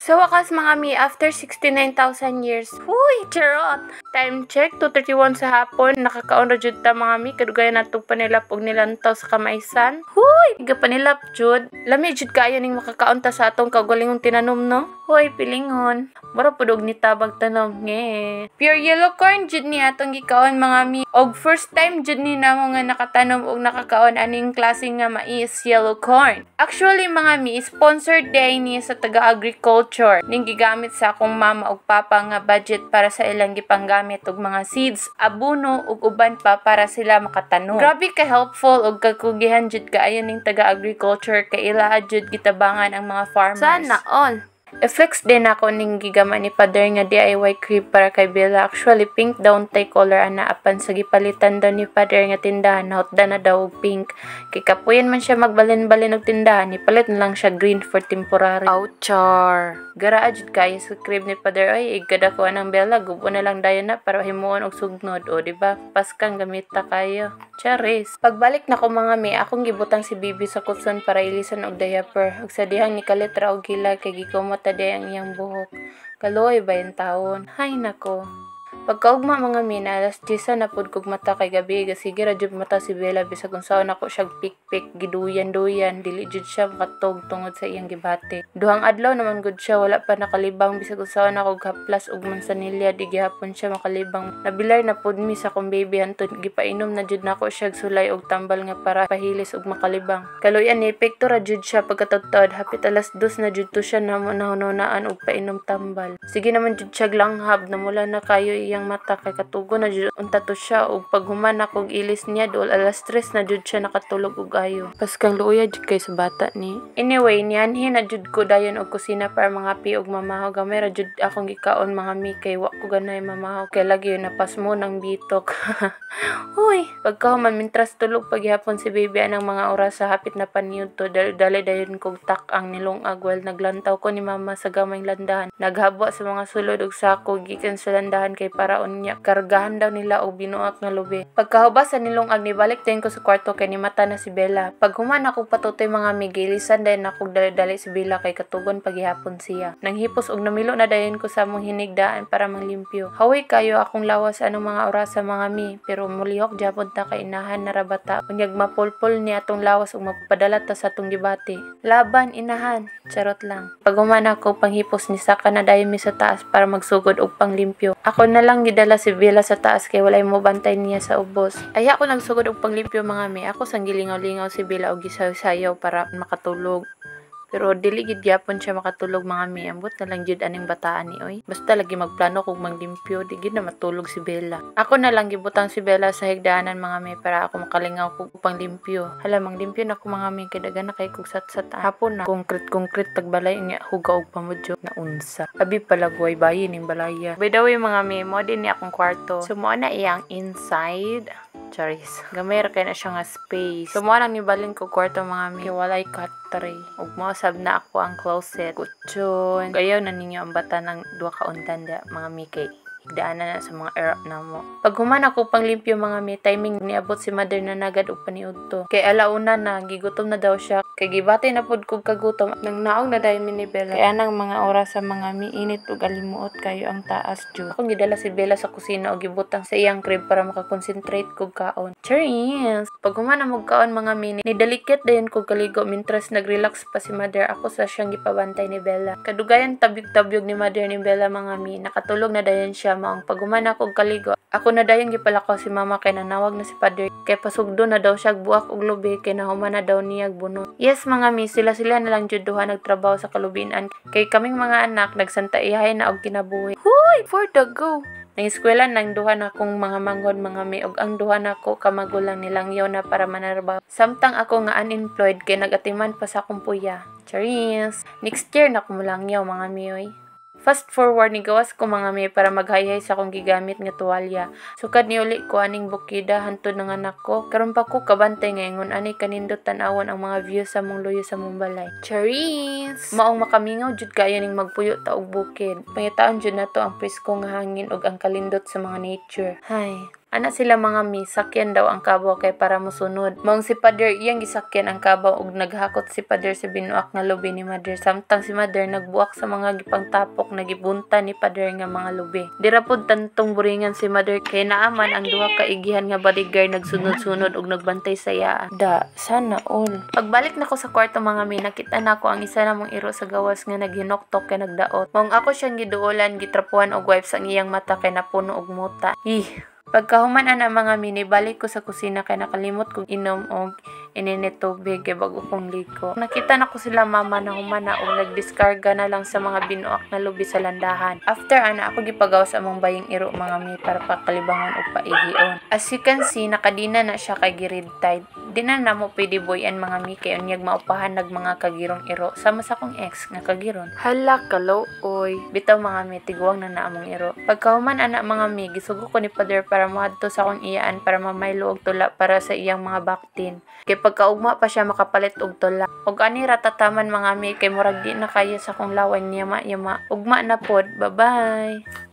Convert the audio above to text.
Sa wakas mga mi, after 69,000 years, huy, charot! Time check, 2:31 sa hapon, nakakaon ra jud ta mga mi, kadugayan natong panilap og nilantaw sa kamaisan. Huy, iga panilap jud. Lami jud kaayo ning makakaon ta sa atong kaugalingong tinanom no. Huy, pilingon. Mura pud og nitabag tanom nge. Pure yellow corn jud ni atong gikaon mga mi. Og first time jud ni namo nga nakatanom og nakakaon aning klase nga mais, yellow corn. Actually mga mi, sponsored day ni sa taga-agriculture ning gigamit sa akong mama ug papa nga budget para sa ilang gipanggamit og mga seeds, abono ug uban pa para sila makatanom. Grabe ka helpful ug kakugihan jud kaayo ning taga-agriculture kay ila jud gitabangan ang mga farmers. Sana all. I-flex din ako ning gigaman ni Father nga DIY crib para kay Bella. Actually, pink daw tay color ana apan sa gipalitan daw ni Father nga tindahan. Nautda na daw og pink. Kay kapuyan man siya magbalin-balin og tindahan. Ipalit na lang siya green for temporary. Ouchar! Garaa jud kayo sa crib ni Father. Ay, igada ko anang Bella. Gubo na lang dayon na para himuon og sugnod. O, diba? Paskang gamita kayo. Charis. Pagbalik na ko mga mi, akong gibutang si Bibi sa kutson para ilisan og diaper. Ug sa dihang ni kalitra og gila kay gikumot tadi ang iyang buhok. Kaloy ba yung taon? Hay nako. Pagkaugma mga mina, alas 10 na pud kog mata kay gabi, sige ra jud mata si Bella bisag kung saan ako siya pik-pik, giduyan-duyan, dili jud siya makatog tungod sa iyang gibati. Duhang adlaw naman gud siya, wala pa nakalibang bisag kung saan ako gaplas ug mansanilya, di gihapon siya makalibang. Nabilar na pud mi sa kong baby hantud gipainom na jud nako siya sulay og tambal nga para pahilis ug makalibang. Kaloyan ni epekto ra jud siya pagkatudtod, hapit alas 2 na jud to siya nahunonaan og painom tambal. Sige naman jud siya langhab, namula na kayo iyang mata kay katugo na jud unta to siya ug paghuman ako og ilis niya dol alas 3 na jud siya nakatulog og ayo. Paskang luoya jud kay sa bata ni. Anyway, niyanhin na jud ko dayon og kusina para mga pi og mamahaw. Gamay ra jud akong gikaon mga mi kay wa ko ganay mamahaw kay lagi yun napas mo ng bitok. Uy, pagkahuman mintras tulog paghapon si baby anang mga oras sa hapit na paniud to dali dayon kog tak ang nilungag while naglantaw ko ni mama sa gamay landahan. Naghabwa sa mga sulod og sako gikan sa landahan kay paraon niya kargahan daw nila og binuak nga lubi. Pagkahubas sa nilungag ni balik din ko sa kwarto kay ni mata na si Bella. Paghuman ako patutoy mga migilisan dayon ako dali-dali si Bella kay katugon paghihapon siya. Nanghipos og namilo na dayon ko sa among hinigdaan para manglimpyo. Hawi kayo akong lawas anong mga oras sa mga mi pero mulihok jabod ta kay inahan na rabata. Unyag mapulpol ni atong lawas ug magpadala ta sa atong gibati. Laban inahan, charot lang. Paghuman ako panghipos ni saka na dayon mi sa taas para magsugod og panglimpyo. Ako na lang gidala si Bella sa taas kay walay mo bantay niya sa ubos. Ay ako nagsugod og panglimpyo mga mi. Ako sang gilingaw-lingaw si Bella og gisayaw-sayaw para makatulog. Pero dili gid gyapon siya makatulog mga mi. Ambot na lang jud aning bataan ni oy. Basta lagi magplano kog manglimpyo, di gid na matulog si Bella. Ako na lang gibutang si Bella sa higdaanan mga mi para ako makalingaw kog panglimpyo. Hala manglimpyo na ko mga mi kay daghan na kay kog sat hapon na. Konkret tagbalay nya hugaw og pamudyo na unsa. Abi palagway bayi ning balaya. By the way mga mi, mo din ni akong kwarto. So mo na iyang inside. Charis. Gamay ra kay na siya nga space. So mo nang nibalin ko kwarto mga mi. Walay katray. Ug mo sab na ako ang closet. Kutsyon. Ayaw na ninyo ang bata ng duha ka untanda mga mi kay higdaanan na sa mga era na mo. Pag human ako panglimpyo mga mi, timing niabot si mother na nagad og paniudto. Kay alauna na, gigutom na daw siya. Kay gibati na pud kog kagutom. Nang naong na dayon ni Bella. Kay anang mga oras sa mga mi, init ug alimuot kayo ang taas jud. Akong gidala si Bella sa kusina og gibutang sa iyang crib para makakonsentrate kog kaon. Cheers! Pag human na mog kaon mga mi, nidalikit dayon kog kaligo mintras nagrelax pa si mother. Ako sa siyang gipabantay ni Bella. Kadugayan tabyog-tabyog ni mother ni Bella mga mi. Nakatulog na dayon siya maong paghuman ako og kaligo. Ako na dayon gipalakaw si mama kay nanawag na si father kay pasugdo na daw siya buak og lubi kay nahuman na daw niya buno. Yes mga mi, sila na lang jud duha nagtrabaho sa kalubinan kay kaming mga anak nagsantaihay na og kinabuhi. Hoy, for the go. Nang eskwela nang duha na kong mga manghod mga mi og ang duha na ko kamagulang nilang yaw na para manarbaho. Samtang ako nga unemployed kay nagatiman pa sa akong puya. Charis. Next year na ko mulangyaw mga mi oy. Fast forward ni gawas ko mga mi para maghayhay sa akong gigamit nga tuwalya. Sukad ni uli ko aning bukida hantod ng anak ko. Karon pa ko kabantay ngayon ani kanindot tan-awon ang mga views sa mong luyo sa mong balay. Charis! Maong makamingaw jud kayo ning magpuyo ta og bukid. Pangitaon jud nato ang presko nga hangin ug ang kalindot sa mga nature. Hay. Ana sila mga mi, sakyan daw ang kabaw kay para mosunod. Maong si Pader iyang gisakyan ang kabaw ug naghakot si Pader sa binuak nga lubi ni Mother. Samtang si Mother nagbuak sa mga gipangtapok na gibunta ni Pader nga mga lubi. Dira pod tantong buringan si Mother kay naaman ang duha ka igihan nga bodyguard nagsunod-sunod ug nagbantay sa iya. Da, sana all. Pagbalik nako sa kwarto mga mi, nakita nako ang isa namong iro sa gawas nga naghinoktok kay nagdaot. Maong ako siyang giduolan, gitrapuhan og wipes ang iyang mata kay napuno og muta. Pagkahuman ana mga mini, balik ko sa kusina kay nakalimot kong inom og ininit tubig kay bago kong liko. Nakita na ko sila mama na humana og nagdiskarga na lang sa mga binuak na lubi sa landahan. After ana ako gipagaw sa among baying iro mga mi para pakalibangon og paihion. As you can see, nakadina na siya kay girid tide. Di na mo pwede boyan mga mi kay unyag maupahan nag mga kagirong iro sama sa akong ex nga kagiron. Hala kalo oy. Bitaw mga mi, tiguang na among iro. Pagkahuman ana mga mi, gisugo ko ni Pader para moadto sa akong iyaan para mamaylo og tula para sa iyang mga baktin. Kay pagkaugma pa siya makapalit og tula. Og ani ratataman mga mi kay murag di na kaya sa akong lawan yama. Ugma na pod. Bye-bye.